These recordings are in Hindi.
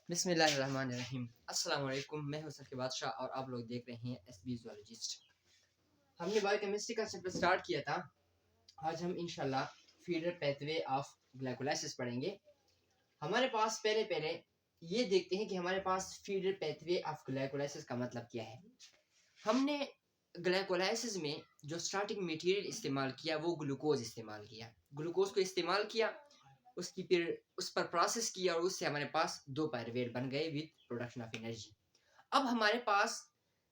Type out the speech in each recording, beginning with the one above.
बिस्मिल्लाहिर्रहमानिर्रहीम। अस्सलाम वालेकुम। मैं हूं सबके बादशाह और आप लोग देख रहे हैं एसबी ज़ूलॉजिस्ट। हमने बायोकेमिस्ट्री का चैप्टर स्टार्ट किया था। आज हम इंशाल्लाह फीडर पैथवे ऑफ ग्लाइकोलाइसिस पढ़ेंगे। हमारे पास पहले पहले ये देखते हैं कि हमारे पास फीडर पैथवे ऑफ ग्लाइकोलाइसिस का मतलब क्या है। हमने ग्लाइकोलाइसिस में जो स्टार्टिंग मटेरियल इस्तेमाल किया वो ग्लूकोज इस्तेमाल किया। ग्लूकोज को इस्तेमाल किया, उसकी फिर उस पर प्रोसेस किया और उससे हमारे पास दो पायरुवेट बन गए विद प्रोडक्शन ऑफ एनर्जी। अब हमारे पास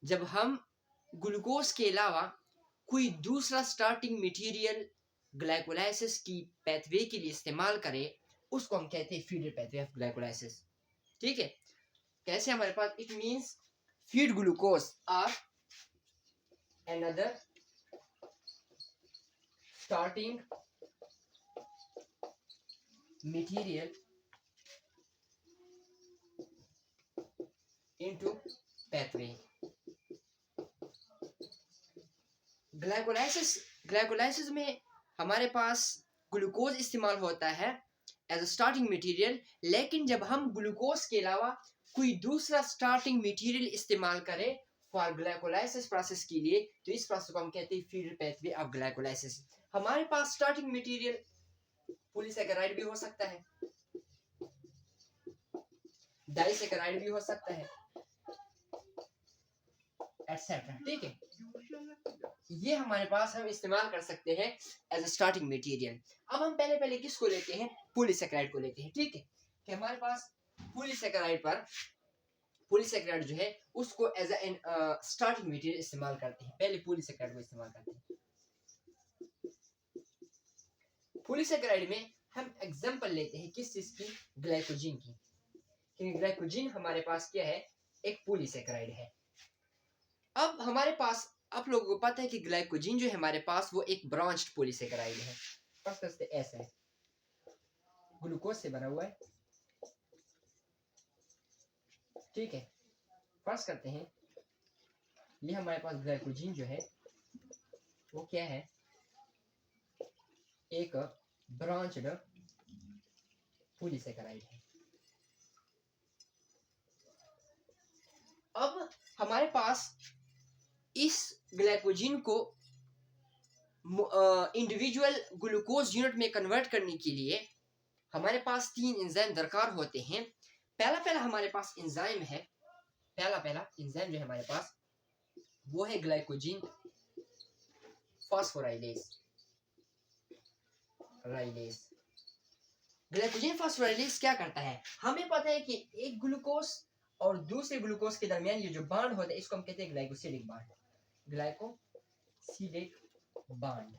जब हम ग्लूकोज के अलावा कोई दूसरा स्टार्टिंग मटेरियल ग्लाइकोलाइसिस की पैथवे के लिए इस्तेमाल करें, उसको हम कहते हैं फीडर पैथवे ऑफ ग्लाइकोलाइसिस। ठीक है, कैसे हमारे पास इट मींस फीड ग्लूकोज और another starting material into pathway। Glycolysis में हमारे पास ग्लूकोज इस्तेमाल होता है एज अ स्टार्टिंग मटेरियल, लेकिन जब हम ग्लूकोज के अलावा कोई दूसरा स्टार्टिंग मटेरियल इस्तेमाल करें फॉर ग्लाइकोलाइसिस प्रोसेस के लिए, तो इस प्रोसेस को हम कहते हैं फीडर पैथवे ऑफ ग्लाइकोलाइसिस। हमारे पास स्टार्टिंग मटेरियल पॉलीसैकेराइड भी हो सकता है, डाइसैकेराइड भी हो सकता है, एटसेट्रा। ठीक है, ये हमारे पास हम इस्तेमाल कर सकते हैं एज अ स्टार्टिंग मटेरियल। अब हम पहले पहले किसको लेते हैं? पॉलीसैकेराइड को लेते हैं। ठीक है, कि हमारे पास पॉलीसैकेराइड जो है उसको एज अ स्टार्टिंग मटेरियल इस्तेमाल करते हैं। पहले पॉलीसैकेराइड को इस्तेमाल करते हैं। पॉलीसैकेराइड में हम एग्जांपल लेते हैं किस चीज की? ग्लाइकोजीन की। क्योंकि ग्लाइकोजीन हमारे पास क्या है? एक पॉलीसैकेराइड है। अब हमारे पास, आप लोगों को पता है कि ग्लाइकोजीन जो है हमारे पास वो एक ब्रांच्ड पॉलीसैकेराइड है। फर्स्ट करते ऐसा है, ग्लूकोज से बना हुआ है। ठीक है, फर्स्ट करते हैं ये हमारे पास ग्लाइकोजीन जो है वो क्या है? एक ब्रांच्ड पॉलीसैकेराइड है। अब हमारे पास इस ग्लाइकोजीन को इंडिविजुअल ग्लूकोज यूनिट में कन्वर्ट करने के लिए हमारे पास तीन एंजाइम दरकार होते हैं। पहला हमारे पास एंजाइम है, पहला एंजाइम जो है हमारे पास वो है ग्लाइकोजीन फॉस्फोराइलेज। ग्लाइकोजीन फॉस्फोराइलेज क्या करता है? हमें पता है कि एक ग्लूकोज और दूसरे ग्लूकोज के दरमियान ये जो बांड होता है इसको हम कहते हैं ग्लाइकोसिलिक बांड। ग्लाइकोसिलिक बांड।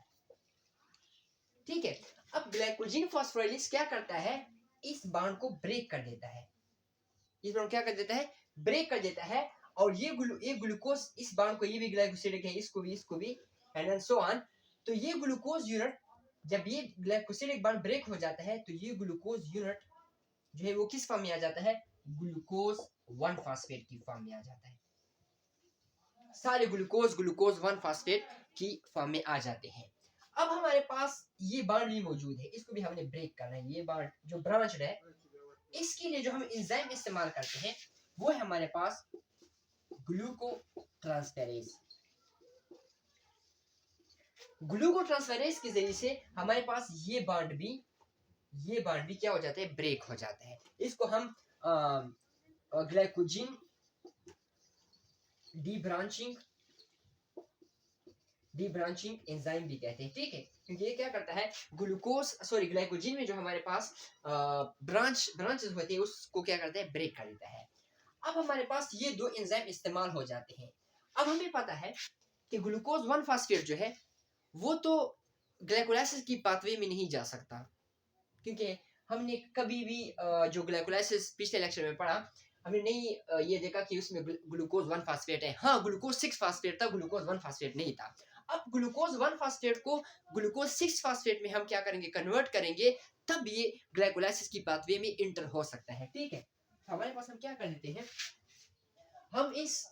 ठीक है, अब ग्लाइकोजीन फॉस्फोराइलेज क्या करता है? इस बांड को ब्रेक कर देता है। इस बांड क्या कर देता है? ब्रेक कर देता है। और ये ग्लूकोज इस बांड को, ये भी ग्लाइकोसिलिक है, इसको भी एंड सो ऑन। तो ये ग्लूकोज यूनिट जब ये ग्लाइकोसिलिक बांड ब्रेक हो जाता है तो ये ग्लूकोज यूनिट जो है वो किस फॉर्म में आ जाता है? ग्लूकोज 1 फास्फेट की फॉर्म में आ जाता है। सारे ग्लूकोज 1 फास्फेट की फॉर्म में आ जाते हैं। अब हमारे पास ये बांड भी मौजूद है, इसको भी हमने ब्रेक करना है। ये बांड जो ब्रांच है, इसके लिए जो हम एंजाइम इस्तेमाल करते हैं वो है हमारे पास ग्लूकोट्रांसफेरेज। ग्लूकोट्रांसफेरेज के जरिए से हमारे पास ये बांड भी क्या हो जाता है? ब्रेक हो जाता है। इसको हम ग्लाइकोजीन डीब्रांचिंग एंजाइम भी कहते हैं। ठीक है, क्योंकि ये क्या करता है? ग्लाइकोजीन में जो हमारे पास ब्रांचेस होती है उसको क्या करता है? ब्रेक कर देता है। अब हमारे पास ये दो एंजाइम इस्तेमाल हो जाते हैं। अब हमें पता है कि ग्लूकोज 1 फास्फेट जो है वो तो ग्लाइकोलाइसिस की पाथवे में नहीं जा सकता, क्योंकि हमने कभी भी जो ग्लाइकोलाइसिस पिछले लेक्चर में पढ़ा, हमने नहीं ये देखा कि उसमें ग्लूकोज 1 फास्फेट है। हाँ, ग्लूकोज 6 फास्फेट था, ग्लूकोज 1 फास्फेट नहीं था। अब ग्लूकोज 1 फास्फेट को ग्लूकोज 6 फास्फेट में हम क्या करेंगे? कन्वर्ट करेंगे, तब ये ग्लाइकोलाइसिस की पाथवे में इंटर हो सकता है। ठीक है, हमारे पास हम क्या कर लेते हैं? हम इस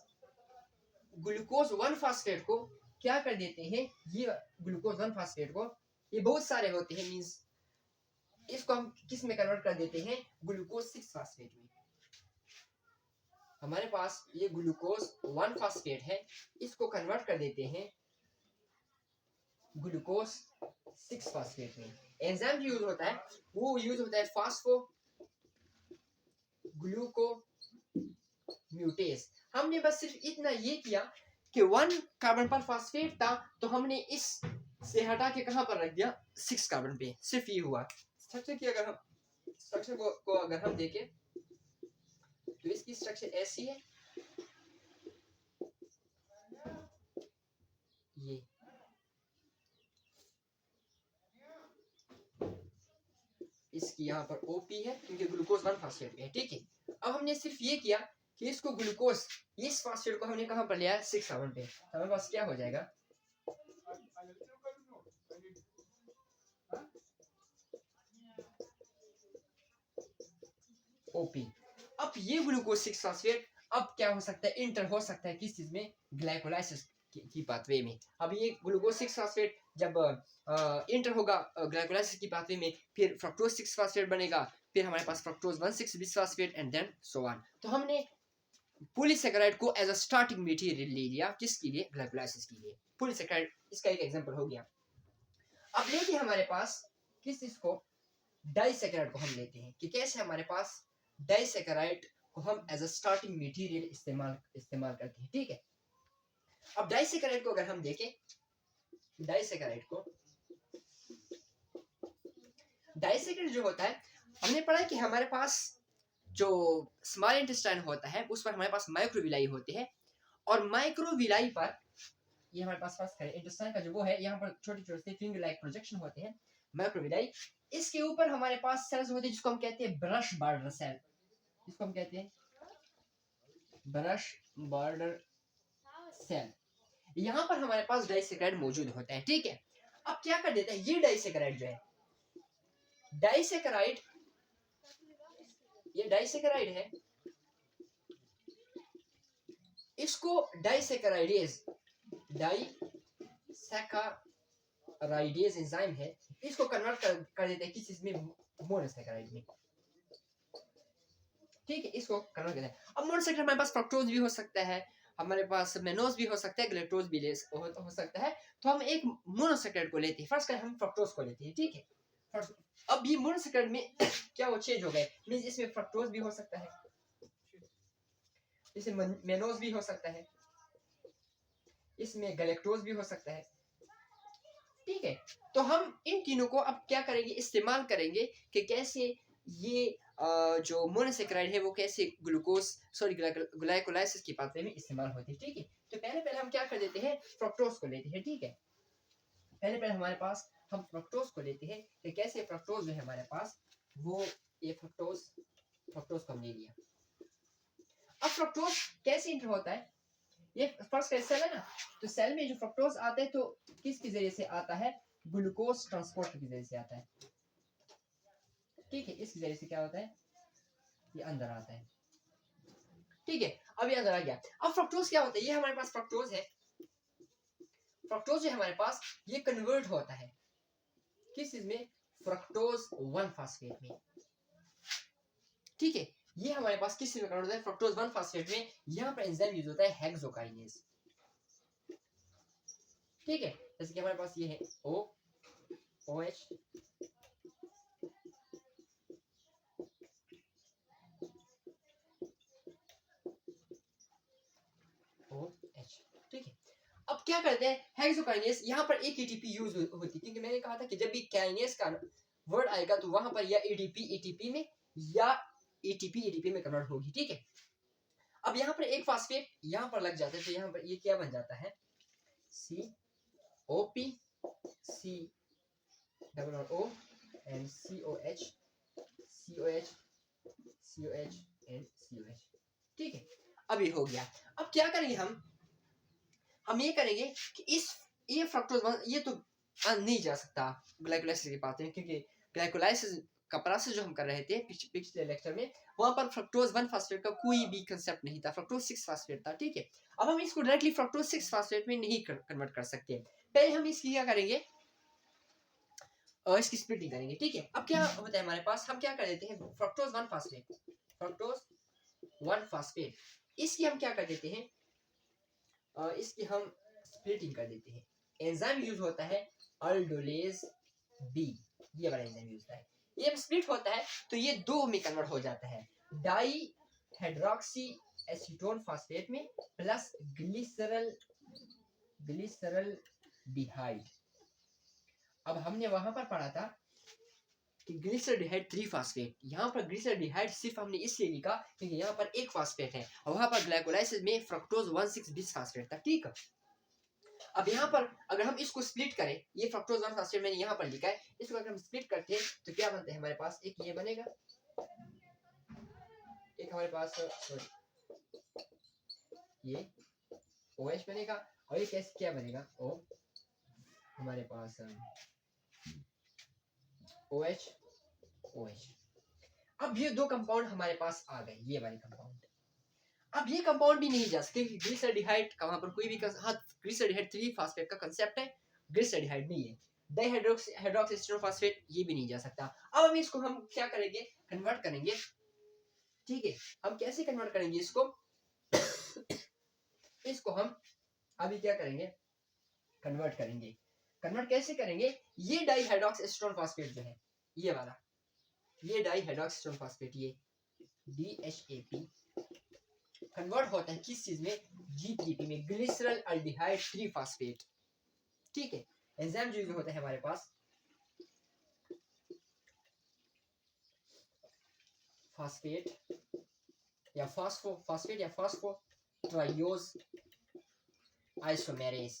ग्लूकोज 1 फास्फेट को क्या कर देते हैं? ये ग्लूकोज 1 फास्फेट को, ये बहुत सारे होते हैं, मींस इसको हम किस में कन्वर्ट कर देते हैं? ग्लूकोज 6 फास्फेट में। हमारे पास ये ग्लूकोज 1 फास्फेट है, इसको कन्वर्ट कर देते हैं ग्लूकोज 6 फास्फेट में। एंजाइम जो यूज होता है वो यूज होता है फास्फो ग्लूकोम्यूटेज। हमने बस सिर्फ इतना ये किया कि 1 कार्बन पर फास्फेट था, तो हमने इस से हटा के कहां पर रख दिया, 6 कार्बन पे। सिर्फ ये हुआ। स्ट्रक्चर की अगर हम स्ट्रक्चर को अगर हम देखें तो इसकी स्ट्रक्चर ऐसी है, ये इसकी यहाँ पर OP है क्योंकि ग्लूकोज 1 फास्फेट है, ठीक है। अब हमने सिर्फ ये किया कि इसको ग्लूकोज, इस फास्फेट को हमने कहां पर लिया, 6 कार्बन पे। तो हमारे पास क्या हो जाएगा, OP। अब ये ग्लूकोज 6 फास्फेट अब क्या हो सकता है, इंटर हो सकता है किस चीज में, ग्लाइकोलाइसिस की पाथवे में। अब ये ग्लूकोज 6 फास्फेट जब इंटर होगा ग्लाइकोलाइसिस की पाथवे में, फिर फ्रक्टोज 6 फास्फेट बनेगा, फिर हमारे पास fructose 1,6 bisphosphate and then so on. तो हमने पॉलीसेकेराइड को एज अ स्टार्टिंग मटेरियल ले लिया, किसके लिए, ग्लाइकोलाइसिस के लिए। पॉलीसेकेराइड इसका एक एग्जांपल हो गया। अब लेके हमारे पास किस चीज को, डाइसेकेराइड को हम लेते हैं कि कैसे हमारे पास डाइसेकेराइड को हम एज अ स्टार्टिंग मटेरियल इस्तेमाल करते हैं, ठीक है। अब डाइसेकेराइड को अगर हम देखें, डाइसेकेराइड जो होता है, हमने पढ़ा कि हमारे पास जो स्मॉल इंटेस्टाइन होता है उस पर हमारे पास माइक्रोविलाई होते हैं, और माइक्रोविलाई पर ये हमारे पास फर्स्ट इंटेस्टाइन का जो वो है, यहाँ पर छोटे छोटे फिंगर लाइक प्रोजेक्शन होते हैं, माइक्रोविलाई। इसके ऊपर हमारे पास सेल्स होते हैं जिसको हम कहते हैं ब्रश बॉर्डर सेल, जिसको हम कहते हैं ब्रश बॉर्डर सेल। यहाँ पर हमारे पास डाइसेकेराइड मौजूद होता है, ठीक है। अब क्या कर देता है ये डाइसेकेराइड जो है, डाइसेकेराइड, ये डाइसेकेराइड है, इसको डाइसेकेराइडेज एंजाइम है, इसको कन्वर्ट कर देते हैं किस चीज में, मोनोसेकेराइड में, ठीक है। इसको कन्वर्ट करते हैं। अब मोनोसेकेराइड हमारे पास फ्रक्टोज भी हो सकता है, हमारे पास मेनोज भी हो सकता है, गैलेक्टोज भी हो सकता है। तो हम एक मोनोसेकेराइड को लेते हैं, फर्स्ट हम फ्रक्टोज को लेते हैं, ठीक है। अब ये मोनोसेकेराइड में क्या वो चेंज हो गए, मींस इसमें फ्रक्टोज भी हो सकता है, इसमें मेनोज भी हो सकता है, इसमें गैलेक्टोज भी हो सकता है, ठीक है। तो हम इन तीनों को अब क्या करेंगे, इस्तेमाल करेंगे कि कैसे ये जो मोनोसेकेराइड है वो कैसे ग्लाइकोलाइसिस की पाथवे में इस्तेमाल होती है, ठीक है। तो पहले हम क्या कर देते हैं, फ्रक्टोज को लेते हैं, ठीक है। पहले हमारे पास हम फ्रक्टोज को लेते हैं कि कैसे फ्रक्टोज जो है हमारे पास, वो ये फ्रक्टोज को हमने लिया। अब फ्रक्टोज कैसे इंटर होता है, ये फर्स्ट सेल है ना, तो सेल में जो फ्रक्टोज आता है तो किसके जरिए से आता है, ग्लूकोज ट्रांसपोर्टर के जरिए से आता है, ठीक है। इसके जरिए से क्या होता है, ये अंदर आता है, ठीक है। अब ये अंदर आ गया। अब फ्रक्टोज क्या होता है, ये हमारे पास फ्रक्टोज है, फ्रक्टोज है हमारे पास, ये कन्वर्ट होता है किस चीज में, फ्रक्टोज 1 फास्फेट में, ठीक है। ये हमारे पास किस चीज में कन्वर्ट होता है, फ्रक्टोज 1 फास्फेट में। यहाँ पर एंजाइम यूज होता है हेक्सोकाइनेज, ठीक है। जैसे कि हमारे पास ये है OH, ठीक है। अब क्या करते हैं, हेक्सोकाइनेज, यहाँ पर एक ATP यूज होती है, क्योंकि मैंने कहा था कि जब भी काइनेज का वर्ड आएगा तो वहां पर या ADP में या ATP में कन्वर्ट होगी, ठीक है। अब यहाँ पर एक फास्फेट यहाँ पर लग जाता है, तो यहाँ पर ये क्या बन जाता है, COP, C double O and COH and COH, ठीक है। अब ये हो गया। अब क्या करेंगे हम ये करेंगे कि ये फ्रक्टोज ये तो नहीं जा सकता ग्लाइकोलाइसिस की बात है, क्योंकि ग्लाइकोलाइसिस का प्रोसेस जो हम कर रहे थे पिछले लेक्चर में, वहां पर फ्रक्टोज 1 फास्फेट का कोई भी कांसेप्ट नहीं था, फ्रक्टोज 6 फास्फेट था, ठीक है। अब हम इसको डायरेक्टली फ्रक्टोज 6 फास्फेट में नहीं कन्वर्ट कर सकते, पहले हम इसकी क्या करेंगे, इसकी स्प्लिटिंग करेंगे, ठीक है। अब क्या होता है हमारे पास, हम क्या कर देते हैं, फ्रक्टोज 1 फास्फेट इसकी हम क्या कर देते हैं, इसकी हम स्प्लिटिंग कर देते हैं। एंजाइम यूज होता है अल्डोलेज बी, ये वाला एंजाइम यूज होता है। ये स्प्लिट होता है तो ये दो में कन्वर्ट हो जाता है, डाई हाइड्रोक्सी एसीटोन फास्फेट में प्लस ग्लिसरल डिहाइड। अब हमने वहां पर पढ़ा था कि ग्लिसरडिहाइड 3 फास्फेट, यहाँ पर ग्लिसरडिहाइड सिर्फ हमने इसलिए लिखा क्योंकि यहाँ पर एक फास्फेट है और वहां पर ग्लाइकोलाइसिस में फ्रक्टोज 1,6 बिसफास्फेट था, ठीक है। अब यहाँ पर अगर हम इसको स्प्लिट करें, ये फ्रक्टोज 1 फास्फेट मैंने यहाँ पर लिखा है, इसको अगर हम स्प्लिट करते हैं तो क्या बनता है हमारे पास, एक ये बनेगा, एक हमारे पास सॉरी ये OH बनेगा और ये कैसे क्या बनेगा, O हमारे पास OH OH। अब ये दो कंपाउंड हमारे पास आ गए, ये वाले कंपाउंड। अब ये कंपाउंड भी नहीं जा सकते क्योंकि ग्लिसरडिहाइड का वहां पर कोई भी हाँ, ग्लिसरडिहाइड 3 फास्फेट का कांसेप्ट है, ग्लिसरडिहाइड नहीं है। डाइहाइड्रोक्सी फास्फेट ये भी नहीं जा सकता। अब हम इसको हम क्या करेंगे, कन्वर्ट करेंगे, ठीक है। हम कैसे कन्वर्ट करेंगे इसको इसको हम अभी क्या करेंगे, कन्वर्ट करेंगे। कन्वर्ट कैसे करेंगे, ये डाइहाइड्रोक्सी फास्फेट जो है ये वाला, ये डाइहाइड्रोक्सी फास्फेट ये DHAP कन्वर्ट होता है किस चीज में, G3P में, ग्लिसरल अल्डिहाइड 3 फास्फेट, ठीक है। एंजाइम जो होता है हमारे पास फास्फेट या फास्फोफास्फेट या फास्फोट्राइयोज आइसोमेरेज,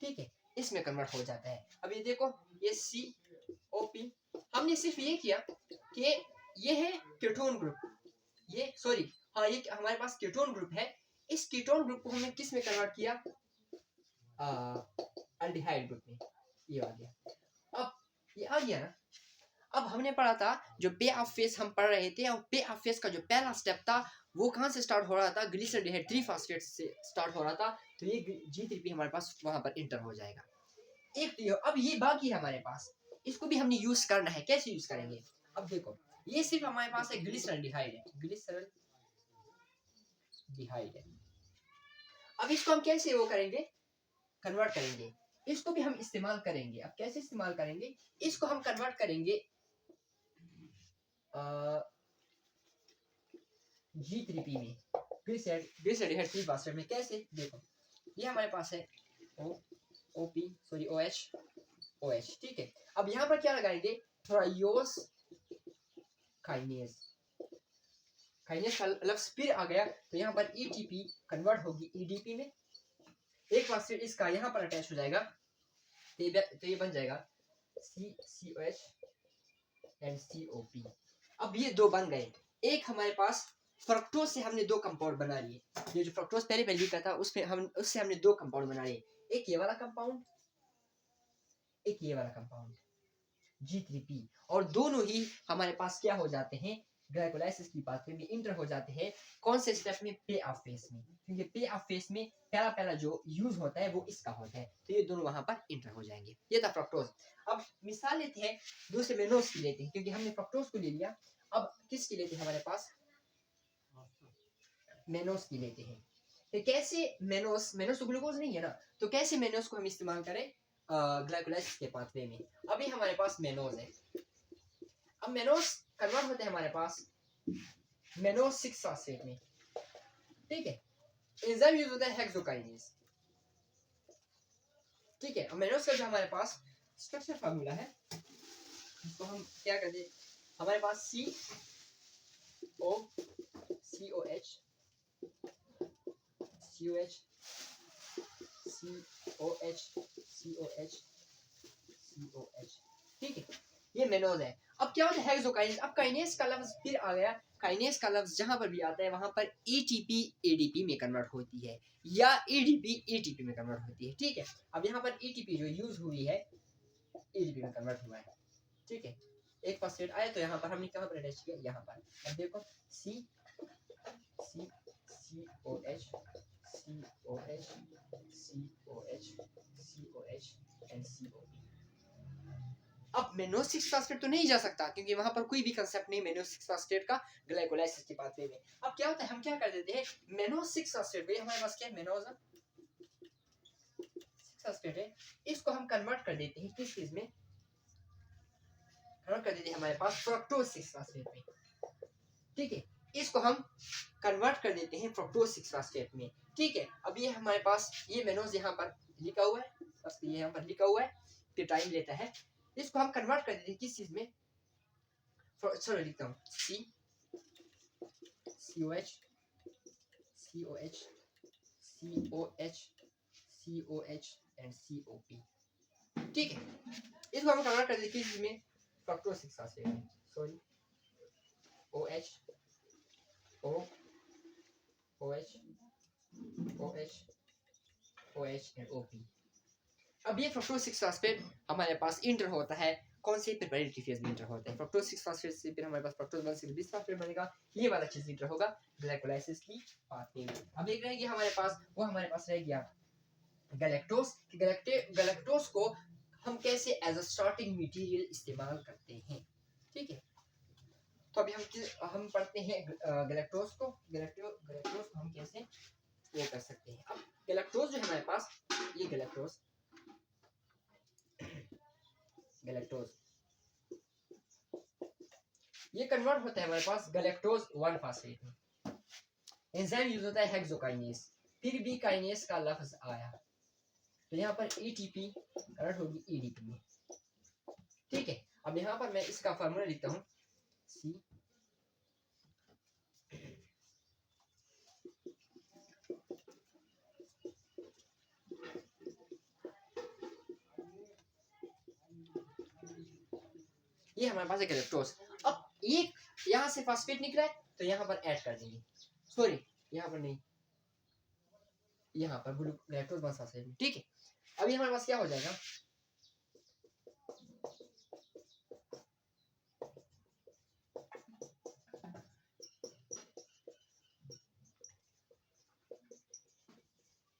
ठीक है, इसमें कन्वर्ट हो जाता है। अब ये देखो ये COP, हमने सिर्फ ये किया कि ये है कीटोन ग्रुप, ये सॉरी हाँ ये हमारे पास कीटोन ग्रुप है, इस कीटोन ग्रुप को हमने किस में कन्वर्ट किया, अल्डिहाइड ग्रुप में, ये आ गया। अब ये आ गया ना। अब हमने पढ़ा था जो पे ऑफ फेस हम पढ़ रहे थे, और पे ऑफ फेस का जो पहला स्टेप था वो कहाँ से स्टार्ट हो रहा था, ग्लिसरडिहाइड 3 फास्फेट से स्टार्ट हो रहा था, तो ये G3P हमारे पास वहां पर इंटर हो जाएगा। एक तो अब ये बाकी है हमारे पास, इसको भी हमने यूज करना है, कैसे यूज करेंगे। अब देखो ये सिर्फ हमारे पास है ग्लिसरडिहाइड है, ग्लिसरडिहाइड है। अब इसको हम कैसे वो करेंगे, कन्वर्ट करेंगे, इसको भी हम इस्तेमाल करेंगे। अब कैसे इस्तेमाल करेंगे, इसको हम कन्वर्ट करेंगे G3P में, ग्लिसरडिहाइड 3 फास्फेट में। कैसे देखो, ये हमारे पास है OH, ठीक है। अब यहाँ पर क्या लगाएंगे, ट्राइयोस काइनेज, काइनेज का लफ्ज फिर आ गया तो यहाँ पर ETP कन्वर्ट होगी EDP में, एक बार फिर इसका यहाँ पर अटैच हो जाएगा तो ये बन जाएगा COH एंड COP। अब ये दो बन गए, एक हमारे पास फ्रक्टोज से हमने दो कंपाउंड बना लिए, ये जो फ्रक्टोज पहले लिखा था उससे हमने दो कंपाउंड बना लिए, एक ये वाला कंपाउंड, एक ये वाला कंपाउंड G3P, और दोनों ही हमारे पास क्या हो जाते हैं, ग्लाइकोलाइसिस की पाथवे में इंटर हो जाते हैं। कौन से स्टेप में, पे ऑफ फेस में, क्योंकि पे ऑफ फेस में पहला जो यूज होता है वो इसका होता है, तो ये दोनों वहां पर इंटर हो जाएंगे। ये था फ्रक्टोज। अब मिसाल लेते हैं दूसरे मेनोज की लेते हैं, क्योंकि हमने फ्रक्टोज को ले लिया, अब किसकी लेते हैं हमारे पास, मेनोज की लेते हैं। तो कैसे मेनोज तो ग्लूकोज नहीं है ना, तो कैसे मेनोज को हम इस्तेमाल करें ग्लाइकोलाइसिस के पाथवे में। अभी हमारे पास मेनोज है, अब मेनोज कन्वर्ट होते हैं हमारे पास मेनोज 6 फास्फेट में, ठीक है। एंजाइम यूज होता है हेक्सोकाइनेज, ठीक है। अब मेनोज का जो हमारे पास स्ट्रक्चर फार्मूला है इसको हम क्या करते हैं, हमारे पास COH, ठीक है, ये मेनोज है। अब क्या होता है हेक्सोकाइनेज, अब काइनेज का लफ्ज फिर आ गया, काइनेज का लफ्ज जहां पर भी आता है वहां पर ATP ADP में कन्वर्ट होती है या ADP ATP में कन्वर्ट होती है, ठीक है। अब यहाँ पर ATP जो यूज हुई है ADP में कन्वर्ट हुआ है, ठीक है। एक फास्फेट आया तो यहाँ पर हमने कहाँ पर अटैच किया, यहाँ पर। अब देखो COH एंड COP, अब मेनोज 6 फास्फेट तो नहीं जा सकता क्योंकि वहां पर कोई भी कंसेप्ट नहीं मेनोज 6 फास्फेट का ग्लाइकोलाइसिस के पाथवे में। अब क्या होता है, हम क्या कर देते हैं, मेनोज 6 फास्फेट में हमारे पास क्या है, मेनोज 6 फास्फेट है, इसको हम कन्वर्ट कर देते हैं किस चीज में, कन्वर्ट कर देते हैं हमारे पास फ्रक्टोज 6 फास्फेट में। ठीक है, इसको हम कन्वर्ट कर देते हैं फ्रक्टोज 6 फास्फेट में। ठीक है, अब ये हमारे पास ये मेनोज यहाँ पर लिखा हुआ है, बस ये यहाँ पर लिखा हुआ है, फिर टाइम लेता है। इसको हम कन्वर्ट कर देते हैं किस चीज में, चलो लिखता हूँ सी COH COH COH COH and COP। ठीक है, इसको हम कन्वर्ट कर देते हैं किस चीज में, फ्रक्टोज 6 फास्फेट में, sorry OH O OH OH OH and OP। अब ये फ्रक्टोज 6 फास्फेट हमारे पास इंटर होता है कौन से प्रिपरेटरी फेज में इंटर होता है, फ्रक्टोज 6 फास्फेट से फिर हमारे पास फ्रक्टोज 1 बिस्फास्फेट बनेगा, ये वाला चीज इंटर होगा ग्लाइकोलाइसिस की पाथवे में। अब एक रहेगी हमारे पास, वो हमारे पास रह गया गैलेक्टोज। गैलेक्टोज को हम कैसे एज अ स्टार्टिंग मटेरियल इस्तेमाल करते हैं। ठीक है, तो अभी हम पढ़ते हैं गैलेक्टोज को, गैलेक्टोज को हम कैसे वो कर सकते हैं। अब गैलेक्टोज जो है हमारे पास, ये गैलेक्टोज ये कन्वर्ट होता है हमारे पास गैलेक्टोज 1 फास्फेट में। एंजाइम यूज होता है हेक्सोकाइनेज, फिर भी काइनेज का लफ्ज आया तो यहाँ पर ATP कन्वर्ट होगी ADP में। ठीक है, अब यहाँ पर मैं इसका फार्मूला लिखता हूँ C ये हमारे पास है गैलेक्टोज। अब एक यहाँ से फास्फेट निकला है तो यहाँ पर ऐड कर देंगे, सॉरी यहाँ पर नहीं, यहाँ पर गैलेक्टोज 1 फास्फेट। ठीक है, अभी हमारे पास क्या हो जाएगा,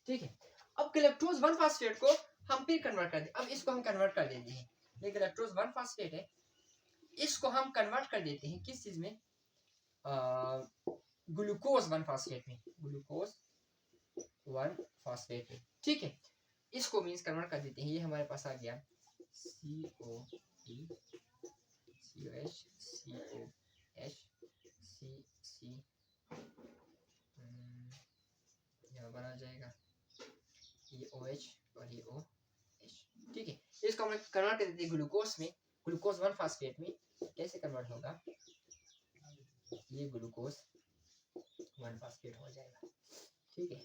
ठीक है, अब गैलेक्टोज 1 फास्फेट को हम फिर कन्वर्ट कर दे, अब इसको हम कन्वर्ट कर देते हैं, ये गैलेक्टोज 1 फास्फेट है, इसको हम कन्वर्ट कर देते हैं किस चीज में, ग्लूकोज 1 फास्फेट में, ग्लूकोज 1 फास्फेट में। ठीक है, इसको मींस कन्वर्ट कर देते हैं, ये हमारे पास आ गया COP COH COH C यहाँ बना जाएगा ये OH और ये OH। ठीक है, इसको हम कन्वर्ट कर देते हैं ग्लूकोज में, ग्लूकोज 1 फास्फेट में। कैसे कन्वर्ट होगा, ये ग्लूकोज 1 फास्फेट हो जाएगा। ठीक है,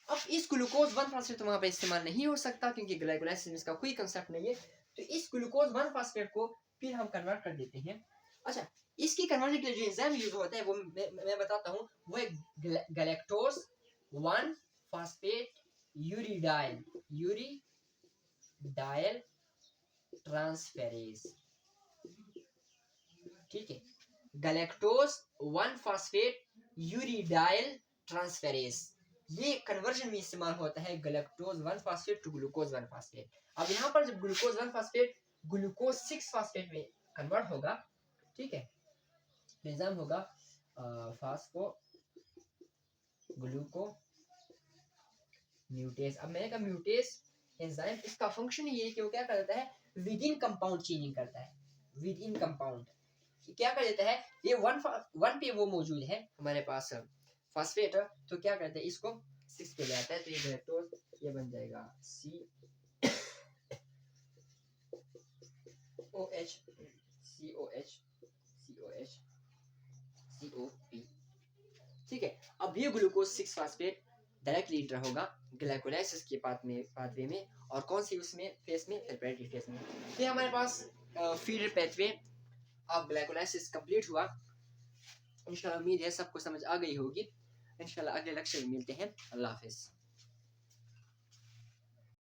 अब इस ग्लूकोज 1 फास्फेट तो वहां पे इस्तेमाल नहीं हो सकता क्योंकि ग्लाइकोलाइसिस में इसका कोई कंसेप्ट नहीं है, तो इस ग्लूकोज 1 फास्फेट को फिर हम कन्वर्ट कर देते हैं। अच्छा, इसकी कन्वर्जन के लिए जो एंजाइम यूज होता है वो मैं बताता हूँ, वो है गैलेक्टोज 1 फास्फेट यूरिडाइल ट्रांसफेरेज। ठीक है, गैलेक्टोज 1 फास्फेट यूरिडाइल ट्रांसफेरेज, ये कन्वर्जन में इस्तेमाल होता है galactose 1 phosphate to glucose 1 phosphate. अब यहाँ पर जब ग्लूकोज 1 फास्फेट ग्लूकोज 6 फास्फेट में कन्वर्ट होगा, ठीक है, एंजाइम होगा फास्फो ग्लूको म्यूटेज। अब मैंने कहा म्यूटेज एंजाइम, इसका फंक्शन ये है कि वो क्या कर देता है, विद इन कंपाउंड चेंजिंग करता है, विद इन कंपाउंड क्या कर देता है, ये 1 पे वो मौजूद है हमारे पास फास्फेट, तो क्या करता है इसको 6 पे ले आता है, तो ये गैलेक्टोज ये बन जाएगा COH COH COH COP। ठीक है, अब ये ग्लूकोज 6 फास्फेट डायरेक्टली इंटर होगा ग्लाइकोलाइसिस के पाथवे में, और कौन सी उसमें फेस में, प्रिपरेटरी फेस में। तो हमारे पास फीडर पाथवे अब ग्लाइकोलाइसिस कंप्लीट हुआ। इंशाल्लाह उम्मीद है सबको समझ आ गई होगी। इंशाल्लाह अगले लेक्चर में मिलते हैं। अल्लाह हाफिज।